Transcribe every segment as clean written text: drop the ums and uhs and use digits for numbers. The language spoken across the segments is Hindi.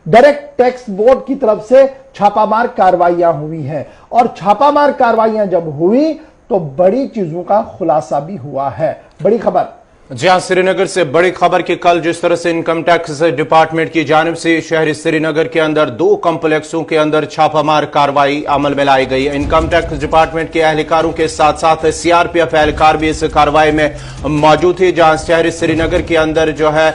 डायरेक्ट टैक्स बोर्ड की तरफ से छापामार कार्रवाइयां हुई हैं और छापामार कार्रवाइयां जब हुई तो बड़ी चीजों का खुलासा भी हुआ है। बड़ी खबर जी हाँ, श्रीनगर से बड़ी खबर कि कल जिस तरह से इनकम टैक्स डिपार्टमेंट की जानिब से शहर श्रीनगर के अंदर 2 कॉम्प्लेक्सों के अंदर छापामार कार्रवाई अमल में लाई गई। इनकम टैक्स डिपार्टमेंट के एहलकारों के साथ साथ सीआरपीएफ एहलकार भी इस कार्रवाई में मौजूद थे, जहां शहर श्रीनगर के अंदर जो है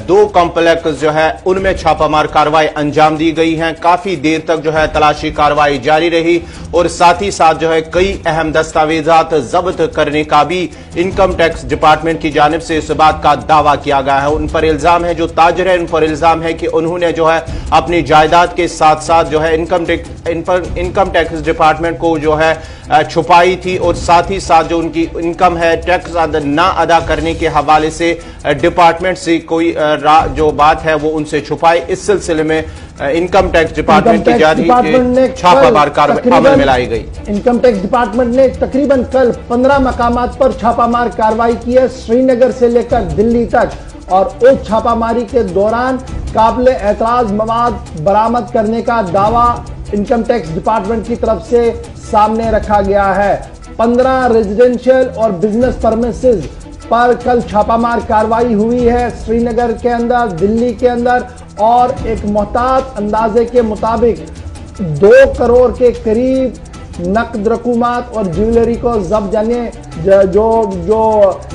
2 कॉम्प्लेक्स जो है उनमें छापामार कार्रवाई अंजाम दी गई है। काफी देर तक जो है तलाशी कार्रवाई जारी रही और साथ ही साथ जो है कई अहम दस्तावेजात जब्त करने का भी इनकम टैक्स डिपार्टमेंट की जानिब से इस बात का दावा किया गया है। उन पर इल्जाम है, जो ताजर है उन पर इल्जाम है कि उन्होंने जो है अपनी जायदाद के साथ साथ जो है इनकम टैक्स डिपार्टमेंट को जो है छुपाई थी और साथ ही साथ जो उनकी इनकम है टैक्स ना अदा करने के हवाले से डिपार्टमेंट से कोई जो बात है वो उनसे छुपाई। इस सिलसिले में इनकम टैक्स डिपार्टमेंट की जारी छापामार कार्रवाई अमल में लाई गई। इनकम टैक्स डिपार्टमेंट ने तकरीबन कल 15 मकामात पर छापामार कार्रवाई की है, श्रीनगर से लेकर दिल्ली तक, और उस छापामारी के दौरान काबिल एतराज मवाद बरामद करने का दावा इनकम टैक्स डिपार्टमेंट की तरफ से सामने रखा गया है। 15 रेजिडेंशियल और बिजनेस परमिसेस पर कल छापामार कार्रवाई हुई है श्रीनगर के अंदर, दिल्ली के अंदर, और एक मोहतात अंदाजे के मुताबिक 2 करोड़ के करीब नकद रकूमात और ज्वेलरी को जब्त, यानी जो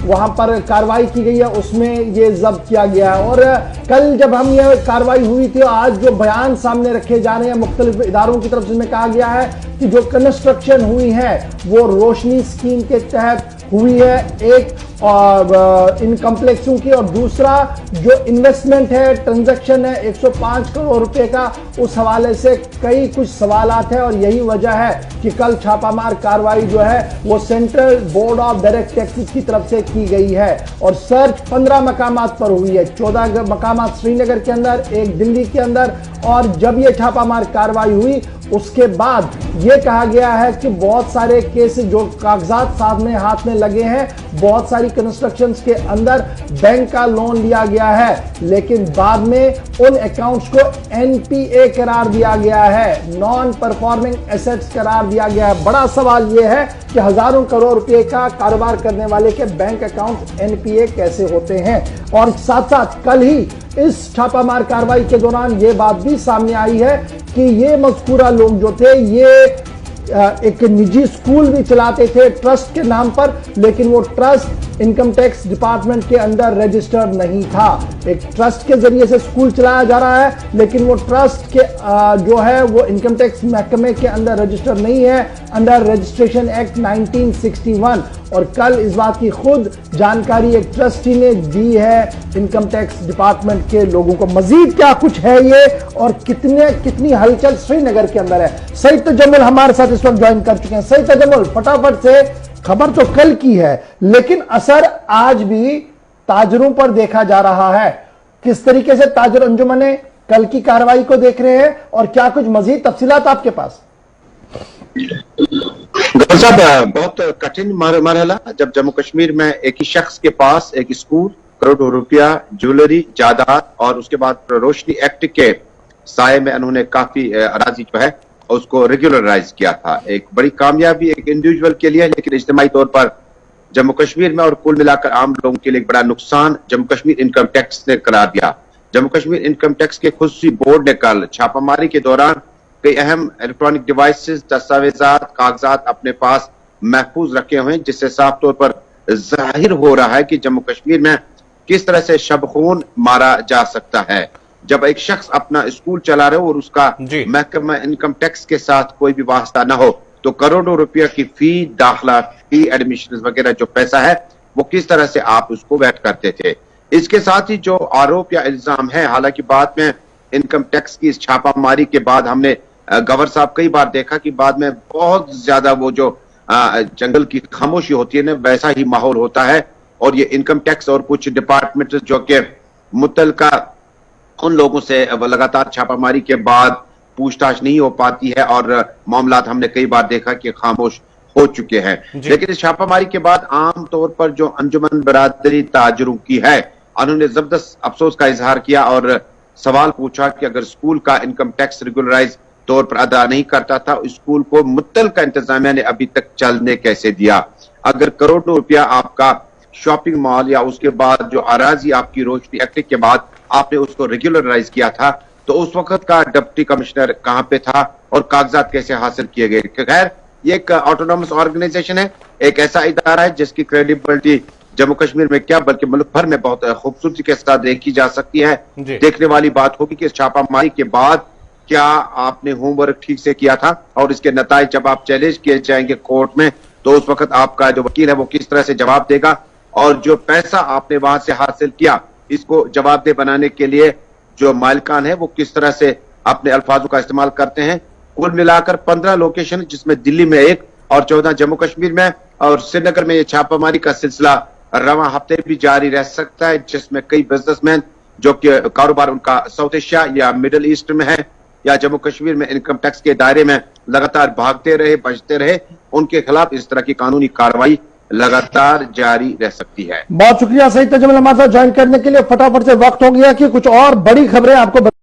वहां पर कार्रवाई की गई है उसमें ये जब्त किया गया है। और कल जब हम ये कार्रवाई हुई थी, आज जो बयान सामने रखे जा रहे हैं मुख्तलिफ इदारों की तरफ से, इसमें कहा गया है कि जो कंस्ट्रक्शन हुई है वो रोशनी स्कीम के तहत हुई है, एक इन कॉम्प्लेक्सों की, और दूसरा जो इन्वेस्टमेंट है, ट्रांजैक्शन है 105 करोड़ रुपए का, उस हवाले से कई कुछ सवालात है। और यही वजह है कि कल छापामार कार्रवाई जो है वो central board of direct taxes की तरफ से की गई है और सर्च 15 मकामात पर हुई है, 14 मकामात श्रीनगर के अंदर, एक दिल्ली के अंदर। और जब ये छापामार कार्रवाई हुई उसके बाद ये कहा गया है कि बहुत सारे केस जो कागजात सामने हाथ में लगे हैं, बहुत सारी कंस्ट्रक्शंस के अंदर बैंक का लोन लिया गया है, लेकिन बाद में उन अकाउंट्स को एनपीए करार दिया गया है, नॉन परफॉर्मिंग एसेट्स करार दिया गया है। बड़ा सवाल यह है कि हजारों करोड़ रुपए का कारोबार करने वाले के बैंक अकाउंट एनपीए कैसे होते हैं। और साथ साथ कल ही इस छापामार कार्रवाई के दौरान यह बात भी सामने आई है कि ये मज़कूरा लोग जो थे ये एक निजी स्कूल भी चलाते थे ट्रस्ट के नाम पर, लेकिन वो ट्रस्ट इनकम टैक्स डिपार्टमेंट के अंदर रजिस्टर्ड नहीं था। एक ट्रस्ट के जरिए से स्कूल चलाया जा रहा है, लेकिन वो ट्रस्ट के जो है वो इनकम टैक्स महकमे के अंदर रजिस्टर्ड नहीं है, अंडर रजिस्ट्रेशन एक्ट 1961। और कल इस बात की खुद जानकारी एक ट्रस्टी ने दी है इनकम टैक्स डिपार्टमेंट के लोगों को। मजीद क्या कुछ है ये और कितनी हलचल श्रीनगर के अंदर है, सईद तजम्मुल हमारे साथ इस वक्त ज्वाइन कर चुके हैं। सईद तजम्मुल, फटाफट से, खबर तो कल की है लेकिन असर आज भी ताजरों पर देखा जा रहा है। किस तरीके से ताजर अंजुमने कल की कार्रवाई को देख रहे हैं और क्या कुछ मजीद तफसीलात आपके पास? साहब, बहुत कठिन मरहला जब जम्मू कश्मीर में एक ही शख्स के पास एक स्कूल, करोड़ों रुपया, ज्वेलरी, जायदाद और उसके बाद रोशनी एक्ट के साये में उन्होंने काफी अराजी जो है उसको रेगुलराइज किया था। एक बड़ी कामयाबी एक इंडिविजुअल के लिए, लेकिन इज्तिमाई तौर पर जम्मू कश्मीर में और कुल मिलाकर आम लोगों के लिए एक बड़ा नुकसान जम्मू कश्मीर इनकम टैक्स ने करार दिया। जम्मू कश्मीर इनकम टैक्स के खुसूसी बोर्ड ने कल छापामारी के दौरान कई अहम इलेक्ट्रॉनिक डिवाइसेस, दस्तावेजात, कागजात अपने पास महफूज रखे हुए हैं, जिससे साफ तौर पर जाहिर हो रहा है कि जम्मू कश्मीर में किस तरह से शबखून मारा जा सकता है। जब एक शख्स अपना स्कूल चला रहे हो और उसका महकमा इनकम टैक्स के साथ कोई भी वास्ता ना हो, तो करोड़ों रुपया की फी, दाखिला फी, एडमिशन वगैरह जो पैसा है वो किस तरह से आप उसको वैट करते थे। इसके साथ ही जो आरोप या इल्जाम है, हालांकि बाद में इनकम टैक्स की इस छापामारी के बाद हमने गवर्नर साहब कई बार देखा कि बाद में बहुत ज्यादा वो जो जंगल की खामोशी होती है ना, वैसा ही माहौल होता है। और ये इनकम टैक्स और कुछ डिपार्टमेंट जो कि मुतलका उन लोगों से लगातार छापामारी के बाद पूछताछ नहीं हो पाती है और मामला हमने कई बार देखा कि खामोश हो चुके हैं। लेकिन इस छापामारी के बाद आम तौर पर जो अंजुमन बरादरी ताजरों की है, उन्होंने जबरदस्त अफसोस का इजहार किया और सवाल पूछा कि अगर स्कूल का इनकम टैक्स रेगुलराइज तौर पर अदा नहीं करता था, स्कूल को मुत्तलका इंतजामिया ने अभी तक चलने कैसे दिया। अगर करोड़ों रुपया आपका शॉपिंग मॉल या उसके बाद जो अराजी आपकी रोशनी एक्ट के बाद आपने उसको रेगुलराइज किया था, तो उस वक्त का डिप्टी कमिश्नर कहां पे था और कागजात कैसे हासिल किए गए। खैर, ये एक ऑटोनॉमस ऑर्गेनाइजेशन है, एक ऐसा इदारा है जिसकी क्रेडिबिलिटी जम्मू कश्मीर में क्या बल्कि मुल्क भर में बहुत खूबसूरती के साथ देखी जा सकती है। देखने वाली बात होगी कि इस छापामारी के बाद क्या आपने होमवर्क ठीक से किया था, और इसके नताइज जब आप चैलेंज किए जाएंगे कोर्ट में, तो उस वक्त आपका जो वकील है वो किस तरह से जवाब देगा, और जो पैसा आपने वहां से हासिल किया इसको जवाबदेह बनाने के लिए जो मालिकान है वो किस तरह से अपने अल्फाजों का इस्तेमाल करते हैं। कुल मिलाकर 15 लोकेशन, जिसमें दिल्ली में 1 और 14 जम्मू कश्मीर में, और श्रीनगर में ये छापामारी का सिलसिला रवां हफ्ते भी जारी रह सकता है, जिसमें कई बिजनेसमैन जो कि कारोबार उनका साउथ एशिया या मिडिल ईस्ट में है या जम्मू कश्मीर में इनकम टैक्स के दायरे में लगातार भागते रहे, बचते रहे, उनके खिलाफ इस तरह की कानूनी कार्रवाई लगातार जारी रह सकती है। बहुत शुक्रिया सईद तजमुल हमारे साथ ज्वाइन करने के लिए। फटाफट से वक्त हो गया कि कुछ और बड़ी खबरें आपको